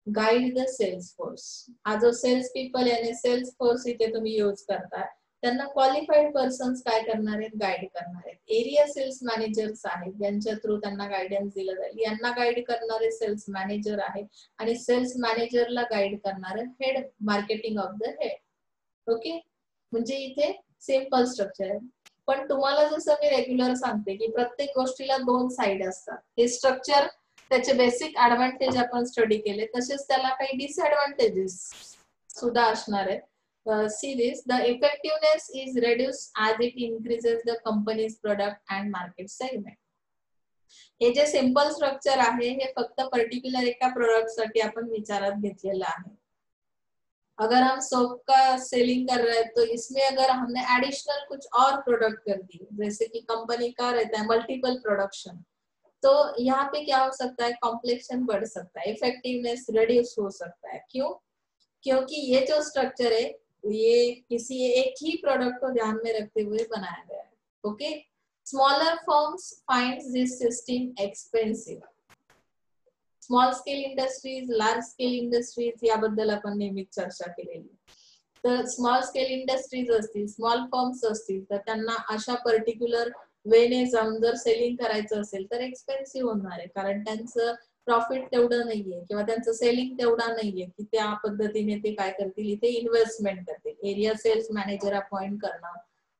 guide the sales force. हा जो सेल्स पीपल याने सेल्स फोर्स इथे तुम्ही यूज करताय, त्यांना क्वालिफाईड पर्सन्स काय करणार आहेत, गाईड करणार आहेत. एरिया सेल्स मॅनेजर्स आहेत, ज्यांच्या थ्रू त्यांना गायडन्स दिलं जाईल. यांना गाईड करणारे सेल्स मॅनेजर आहेत आणि सेल्स मॅनेजरला गाईड करणारे head, marketing of the head. Okay, म्हणजे इथे सिंपल स्ट्रक्चर आहे. पण तुम्हाला जसं मी रेग्युलर सांगते की प्रत्येक गोष्टीला 2 साइड असतात. हे स्ट्रक्चर त्याचे बेसिक ऍडव्हान्टेज आपण स्टडी केले, तसेच त्याला काही डिसएडव्हान्टेजेस सुद्धा असणार आहेत. See this, the effectiveness is reduced as it increases the company's product and market segment. हे जे सिंपल स्ट्रक्चर आहे हे फक्त पर्टिक्युलर एका प्रोडक्ट साठी आपण विचारात घेतलेलं आहे. अगर हम सोप का सेलिंग कर रहे हैं तो इसमें अगर हमने एडिशनल कुछ और प्रोडक्ट कर दिए, जैसे कि कंपनी का रहता है मल्टीपल प्रोडक्शन, तो यहाँ पे क्या हो सकता है, कॉम्प्लेक्शन बढ़ सकता है, इफेक्टिवनेस रिड्यूस हो सकता है. क्यों? क्योंकि ये जो स्ट्रक्चर है ये किसी एक ही प्रोडक्ट को ध्यान में रखते हुए बनाया गया है. Okay, smaller firms finds this system expensive. Small scale industries, large scale industries याबद्दल आपण नेहमीच चर्चा केलेली. तर स्मॉल स्केल इंडस्ट्रीज असतील, स्मॉल फर्म्स असतील, तर त्यांना अशा पर्टिक्युलर वेने जाऊन जर सेलिंग करायचं असेल तर एक्सपेन्सिव्ह होणार आहे, कारण त्यांचं प्रॉफिट तेवढं नाहीये किंवा त्यांचं सेलिंग तेवढा नाहीये की त्या पद्धतीने ते काय करतील, इथे इन्व्हेस्टमेंट करतील. एरिया सेल्स मॅनेजर अपॉइंट करणं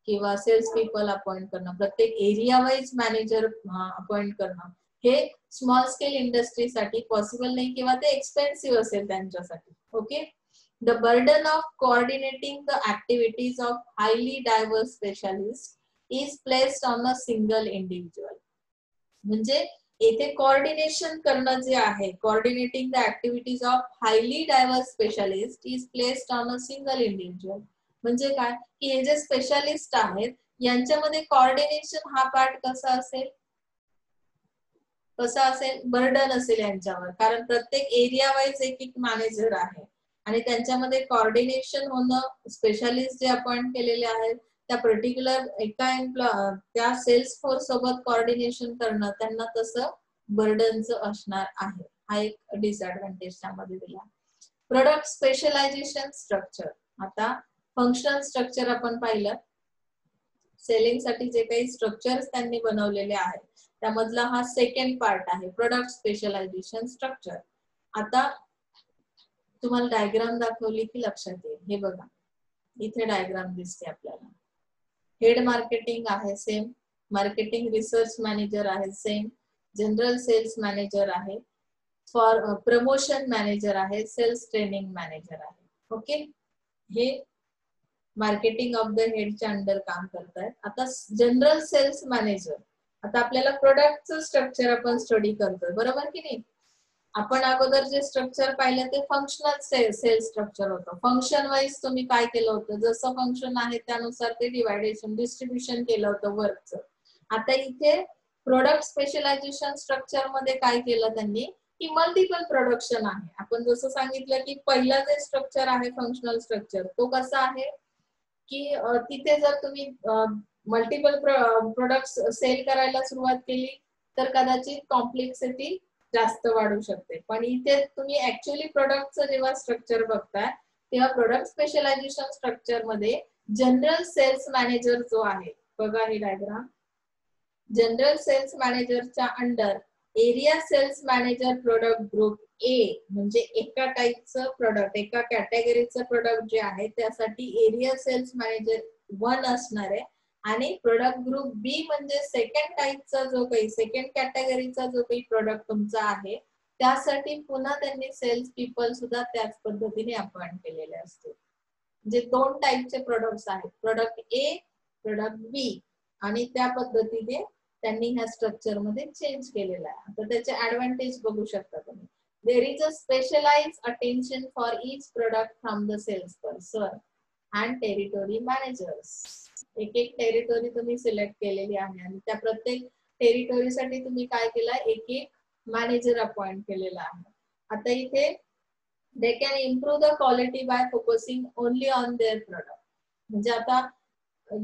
किंवा सेल्स पीपल अपॉइंट करणं, प्रत्येक एरिया वाईज मॅनेजर अपॉइंट करणं, हे स्मॉल स्केल इंडस्ट्रीसाठी पॉसिबल नाही किंवा ते एक्सपेन्सिव्ह असेल त्यांच्यासाठी. Okay, the burden of coordinating the activities of highly diverse specialist is placed on a single individual. म्हणजे येथे कोऑर्डिनेशन करणं जे आहे, coordinating the activities of highly diverse specialist is placed on a single individual. म्हणजे काय की हे जे स्पेशालिस्ट आहेत यांच्यामध्ये कोऑर्डिनेशन हा पार्ट कसा असेल, बर्डन असेल यांच्यावर, कारण प्रत्येक एरिया वाईज एक एक मॅनेजर आहे आणि त्यांच्यामध्ये कोऑर्डिनेशन होणं, स्पेशालिस्ट जे अपॉइंट केलेले आहेत त्या पर्टिक्युलर त्या सेल्स फोर्स सोबत कोऑर्डिनेशन करणं त्यांना तसं बर्डनचं असणार आहे. हा एक डिसएडव्हान्टेज त्यामध्ये दिला. Product specialisation structure. आता फंक्शनल स्ट्रक्चर आपण पाहिलं, सेलिंग साठी जे काही स्ट्रक्चर्स त्यांनी बनवलेले आहेत त्यामधला हा सेकंड पार्ट आहे, प्रोडक्ट स्पेशलायझेशन स्ट्रक्चर. आता तुम्हाला डायग्राम दाखवली की लक्षात येईल. हे बघा, इथे डायग्राम दिसते आपल्याला. हेड मार्केटिंग आहे सेम, मार्केटिंग रिसर्च मॅनेजर आहे सेम, जनरल सेल्स मॅनेजर आहे, फॉर प्रमोशन मॅनेजर आहे, सेल्स ट्रेनिंग मॅनेजर आहे. ओके, हे मार्केटिंग ऑफ द हेडच्या अंडर काम करतायत. आता जनरल सेल्स मॅनेजर, आता आपल्याला प्रोडक्टचं स्ट्रक्चर आपण स्टडी करतोय बरोबर की नाही. आपण अगोदर जे स्ट्रक्चर पाहिलं ते फंक्शनल सेल्स स्ट्रक्चर होतं. फंक्शन वाईज तुम्ही काय केलं होतं, जसं फंक्शन आहे त्यानुसार ते डिवायडेशन, डिस्ट्रीब्युशन केलं होतं वर्कचं. आता इथे प्रोडक्ट स्पेशलायझेशन स्ट्रक्चर मध्ये काय केलं त्यांनी की मल्टिपल प्रोडक्शन आहे. आपण जसं सांगितलं की पहिला जे स्ट्रक्चर आहे फंक्शनल स्ट्रक्चर तो कसा आहे की तिथे जर तुम्ही मल्टिपल प्रोडक्ट्स सेल करायला सुरुवात केली तर कदाचित कॉम्प्लेक्सिटी जास्त वाढू शकते. पण इथे तुम्ही ऍक्च्युअली प्रोडक्टचं जेव्हा स्ट्रक्चर बघताय तेव्हा प्रोडक्ट स्पेशलायझेशन स्ट्रक्चर मध्ये जनरल सेल्स मॅनेजर जो आहे, बघा ही डायग्राम, जनरल सेल्स मॅनेजरच्या under area sales manager product group A म्हणजे एका टाईपचं प्रोडक्ट, एका कॅटेगरीचं प्रोडक्ट जे आहे त्यासाठी एरिया सेल्स मॅनेजर 1 असणार आहे आणि प्रोडक्ट ग्रुप बी म्हणजे सेकंड टाईपचा जो काही सेकंड कॅटेगरीचा जो काही प्रोडक्ट तुमचा आहे त्यासाठी पुन्हा त्यांनी सेल्स पीपल सुद्धा त्याच पद्धतीने अपॉइंट केलेले असतील. म्हणजे 2 टाईपचे प्रोडक्ट्स आहेत, प्रोडक्ट ए, प्रोडक्ट बी आणि त्या पद्धतीने त्यांनी ह्या स्ट्रक्चर मध्ये चेंज केलेला आहे. आता त्याचे ऍडव्हान्टेज बघू शकता तुम्ही. There is a specialised attention for each product from the sales person and territory managers. एक एक टेरिटोरी तुम्ही सिलेक्ट केलेली आहे आणि त्या प्रत्येक टेरिटोरीसाठी तुम्ही काय केलं, एक एक मॅनेजर अपॉइंट केलेला आहे. आता इथे they can improve the quality bye focusing only on their product. म्हणजे आता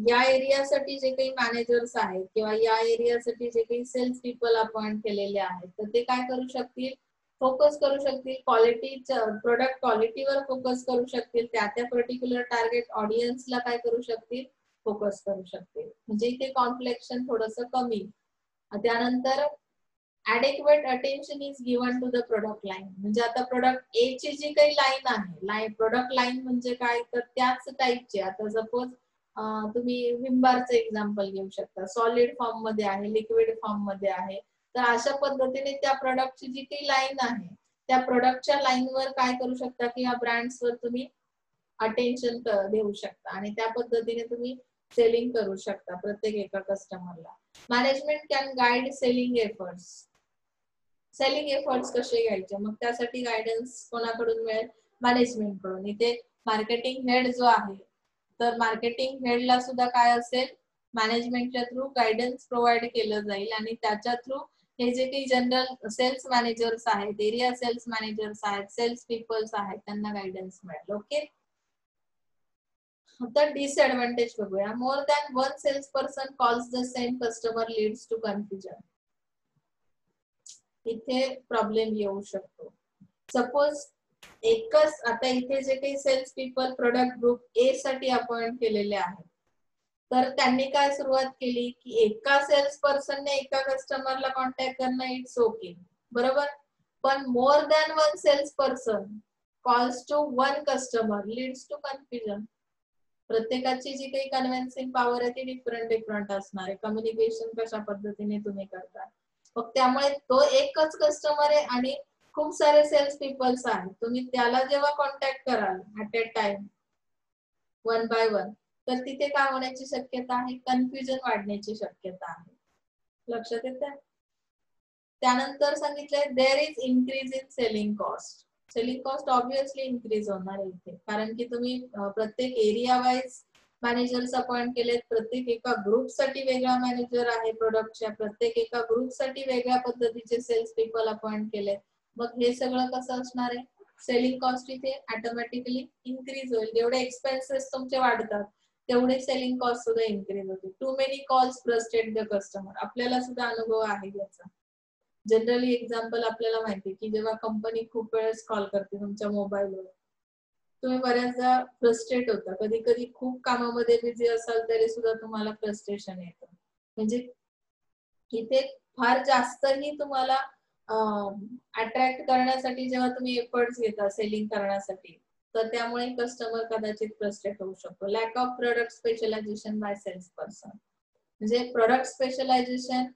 या एरियासाठी जे काही मॅनेजर्स आहेत किंवा या एरियासाठी जे काही सेल्स पीपल अपॉइंट केलेले आहेत तर ते काय करू शकतील, फोकस करू शकतील क्वालिटी, प्रोडक्ट क्वालिटीवर फोकस करू शकतील, त्या पर्टिक्युलर टार्गेट ऑडियन्सला काय करू शकतील, फोकस करू शकतील. म्हणजे इथे कॉन्फ्लिक्शन थोडंसं कमी. त्यानंतर adequate attention is given to the product line. म्हणजे आता प्रोडक्ट ए ची जी काही लाईन आहे, प्रोडक्ट लाईन म्हणजे काय तर त्याच टाईपचे. आता सपोज तुम्ही विम्बारचं एक्झाम्पल घेऊ शकता, सॉलिड फॉर्म मध्ये आहे, लिक्विड फॉर्म मध्ये आहे, तर अशा पद्धतीने त्या प्रोडक्टची जी काही लाईन आहे त्या प्रोडक्टच्या लाईनवर काय करू शकता की या ब्रँड्सवर तुम्ही अटेन्शन देऊ शकता आणि त्या पद्धतीने तुम्ही सेलिंग करू शकता प्रत्येक एका कस्टमरला. Management can guide selling efforts. Selling efforts कसे घ्यायचे, मग त्यासाठी गायडन्स कोणाकडून मिळेल, मॅनेजमेंट कडून. इथे मार्केटिंग हेड जो आहे तर मार्केटिंग हेडला सुद्धा काय असेल, मॅनेजमेंटच्या थ्रू गायडन्स प्रोव्हाइड केलं जाईल आणि त्याच्या थ्रू हे जे काही जनरल सेल्स मॅनेजर्स आहेत, एरिया सेल्स मॅनेजर्स आहेत, सेल्स पीपल्स आहेत त्यांना गायडन्स मिळेल. ओके. आता डिसएडव्हान्टेज बघूया. More than one sales person calls the same customer leads to confusion. इथे प्रॉब्लेम येऊ शकतो. सपोज एकच, आता इथे जे काही sales people product group A साठी अपॉइंट केलेले आहेत तर त्यांनी काय सुरुवात केली की एका सेल्स पर्सनने एका कस्टमरला कॉन्टॅक्ट करणं इट्स ओके, बरोबर. पण more than one sales person calls to one customer leads to confusion. प्रत्येकाची जी काही कन्व्हिन्सिंग पॉवर आहे ती डिफरंट असणार आहे. कम्युनिकेशन कशा पद्धतीने तुम्ही करता, मग त्यामुळे तो एकच कस्टमर आहे आणि खूप सारे सेल्स पीपल्स आहेत, तुम्ही त्याला जेव्हा कॉन्टॅक्ट कराल at a time one by one तर तिथे काय होण्याची शक्यता आहे, कन्फ्युजन वाढण्याची शक्यता आहे. लक्षात येतं. त्यानंतर सांगितलंय there is increase in selling cost. Selling cost obviously increase होणार आहे इथे, कारण की तुम्ही प्रत्येक एरिया वाईज मॅनेजर्स अपॉइंट केलेत, प्रत्येक एका ग्रुपसाठी वेगळा मॅनेजर आहे प्रोडक्टच्या, प्रत्येक एका ग्रुपसाठी वेगळ्या पद्धतीचे सेल्स पीपल अपॉइंट केलेत. मग हे सगळं कसं असणार आहे, सेलिंग कॉस्ट इथे ऑटोमॅटिकली इन्क्रीज होईल. जेवढे एक्सपेन्सेस तुमचे वाढतात तेवढे सेलिंग कॉस्ट सुद्धा इन्क्रीज होते. Too many calls frustrate the customer. आपल्याला सुद्धा अनुभव आहे याचा. जनरली एक्झाम्पल आपल्याला माहिती की जेव्हा कंपनी खूप वेळेस कॉल करते तुमच्या मोबाईलवर, तुम्ही बऱ्याचदा फ्रस्ट्रेट होता. कधी कधी खूप कामामध्ये बिझी असाल तरी सुद्धा तुम्हाला फ्रस्ट्रेशन येतं. म्हणजे इथे फार जास्तही तुम्हाला अट्रॅक्ट करण्यासाठी जेव्हा तुम्ही एफर्ट्स घेता सेलिंग करण्यासाठी तर त्यामुळे कस्टमर कदाचित फ्रस्ट्रेट होऊ शकतो. Lack of product specialisation by sales person. म्हणजे प्रोडक्ट स्पेशलायझेशन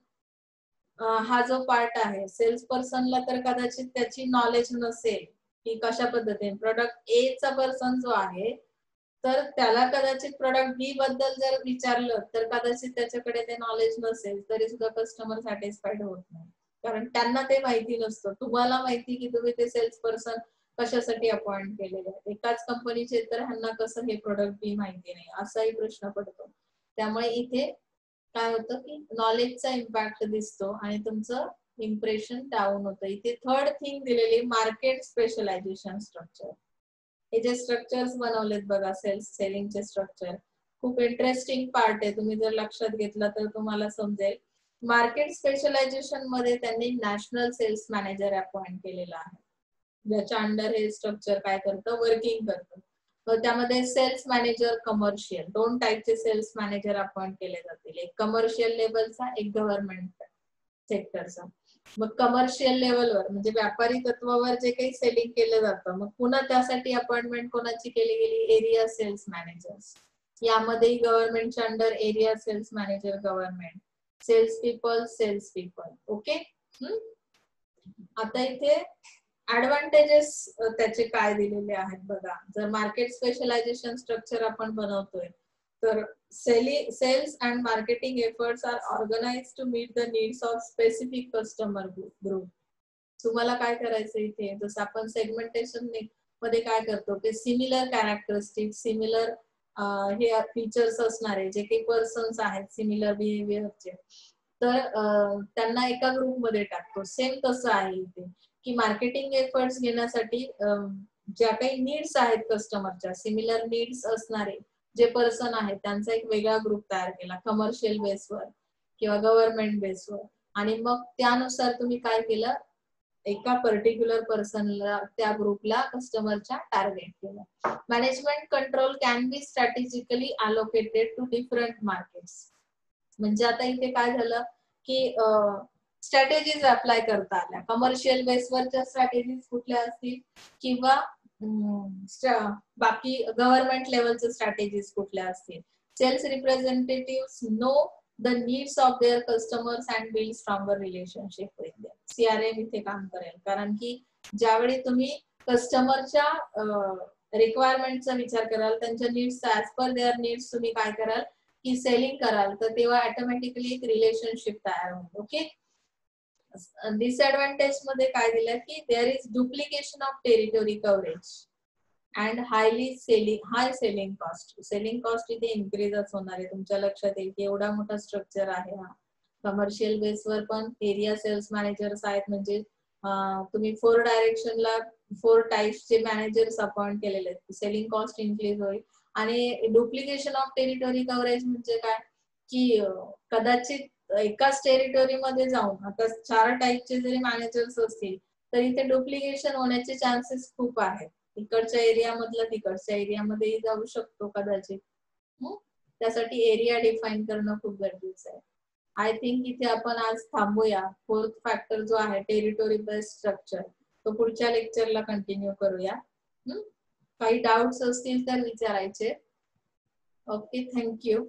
हा जो पार्ट आहे सेल्स पर्सनला तर कदाचित त्याची नॉलेज नसेल की कशा पद्धतीने प्रोडक्ट ए चा पर्सन जो आहे तर त्याला कदाचित प्रोडक्ट बी बद्दल जर विचारलं तर कदाचित त्याच्याकडे ते नॉलेज नसेल तरी सुद्धा कस्टमर सॅटिस्फाईड होत नाही, कारण त्यांना ते माहिती नसतं. तुम्हाला माहिती की तुम्ही ते सेल्स पर्सन कशासाठी अपॉइंट केलेले आहेत. एकाच कंपनीचे तर ह्यांना कसं हे प्रोडक्ट बी माहिती नाही असाही प्रश्न पडतो. त्यामुळे इथे काय होतं की नॉलेजचा इम्पॅक्ट दिसतो आणि तुमचं इम्प्रेशन डाऊन होतं. इथे थर्ड थिंग दिलेली मार्केट स्पेशलायझेशन स्ट्रक्चर. हे जे स्ट्रक्चर्स बनवलेत बघा सेल्स सेलिंगचे स्ट्रक्चर, खूप इंटरेस्टिंग पार्ट आहे. तुम्ही जर लक्षात घेतला तर तुम्हाला समजेल. मार्केट स्पेशलायझेशन मध्ये त्यांनी नॅशनल सेल्स मॅनेजर अपॉइंट केलेला आहे, ज्याच्या अंडर हे स्ट्रक्चर काय करतं, वर्किंग करतं. तर त्यामध्ये सेल्स मॅनेजर कमर्शियल, 2 टाईपचे सेल्स मॅनेजर अपॉइंट केले जातील, एक कमर्शियल लेवलचा एक गव्हर्नमेंट सेक्टरचा. मग कमर्शियल लेवलवर म्हणजे व्यापारी तत्वावर जे काही सेलिंग केलं जातं, मग पुन्हा त्यासाठी अपॉइंटमेंट कोणाची केली गेली? Area sales managers. यामध्येही गव्हर्नमेंटच्या under area sales manager government, sales people. Okay. आता इथे ऍडव्हान्टेजेस त्याचे काय दिलेले आहेत बघा. जर मार्केट स्पेशलायझेशन स्ट्रक्चर आपण बनवतोय तर sales and marketing efforts are organised to meet the needs of specific customer group. तुम्हाला काय करायचं इथे, जसं आपण सेगमेंटेशन मध्ये काय करतो की सिमिलर कॅरेक्टरिस्टिक, सिमिलर हे फीचर्स असणारे जे काही पर्सन्स आहेत सिमिलर बिहेवियरचे, तर त्यांना एका ग्रुपमध्ये टाकतो. सेम तसं आहे इथे की मार्केटिंग एफर्ट्स घेण्यासाठी ज्या काही नीड्स आहेत कस्टमरच्या, सिमिलर नीड्स असणारे जे पर्सन आहेत त्यांचा एक वेगळा ग्रुप तयार केला कमर्शियल बेसवर किंवा गव्हर्नमेंट बेसवर, आणि मग त्यानुसार तुम्ही काय केलं, एका पर्टिक्युलर पर्सनला त्या ग्रुपला कस्टमरच्या टार्गेट केलं. Management control can be strategically allocated to different markets. म्हणजे आता इथे काय झालं की स्ट्रॅटेजीज अप्लाय करता आल्या. कमर्शियल बेसवरच्या स्ट्रॅटेजीज कुठल्या असतील किंवा बाकी गव्हर्नमेंट लेवलच्या स्ट्रॅटेजीज कुठल्या असतील. Sales representatives know the needs of their customers and build stronger relationship with them. CRM इथे काम करेल, कारण की ज्यावेळी तुम्ही कस्टमरच्या रिक्वायरमेंटचा विचार कराल, त्यांच्या नीड्सचा ऍज पर देअर नीड्स तुम्ही काय कराल की सेलिंग कराल, तर तेव्हा ऑटोमॅटिकली एक रिलेशनशिप तयार होईल. ओके. डिसएडव्हान्टेज मध्ये काय दिलं की there is duplication of territory coverage and high selling cost. Selling cost इथे इन्क्रीजच होणार आहे. तुमच्या लक्षात येईल की एवढा मोठा स्ट्रक्चर आहे हा. कमर्शियल बेसवर पण एरिया सेल्स मॅनेजर्स आहेत, म्हणजे तुम्ही 4 डायरेक्शनला 4 टाइप्सचे मॅनेजर्स अपॉइंट केलेले आहेत. सेलिंग कॉस्ट इन्क्रीज होईल. आणि डुप्लिकेशन ऑफ टेरिटरी कव्हरेज म्हणजे काय की कदाचित एकाच टेरिटरी मध्ये जाऊन आता 4 टाइपचे जरी मॅनेजर्स असतील तर इथे डुप्लिकेशन होण्याचे चान्सेस खूप आहेत. इकडच्या एरिया मधला तिकडच्या एरियामध्येही जाऊ शकतो कदाचित. त्यासाठी एरिया डिफाईन करणं खूप गरजेचं आहे. आय थिंक इथे आपण आज थांबूया. 4th फॅक्टर जो आहे टेरिटरी बेस्ड स्ट्रक्चर, तो पुढच्या लेक्चरला कंटिन्यू करूया. काही डाउट्स असतील तर विचारायचे. Okay, thank you.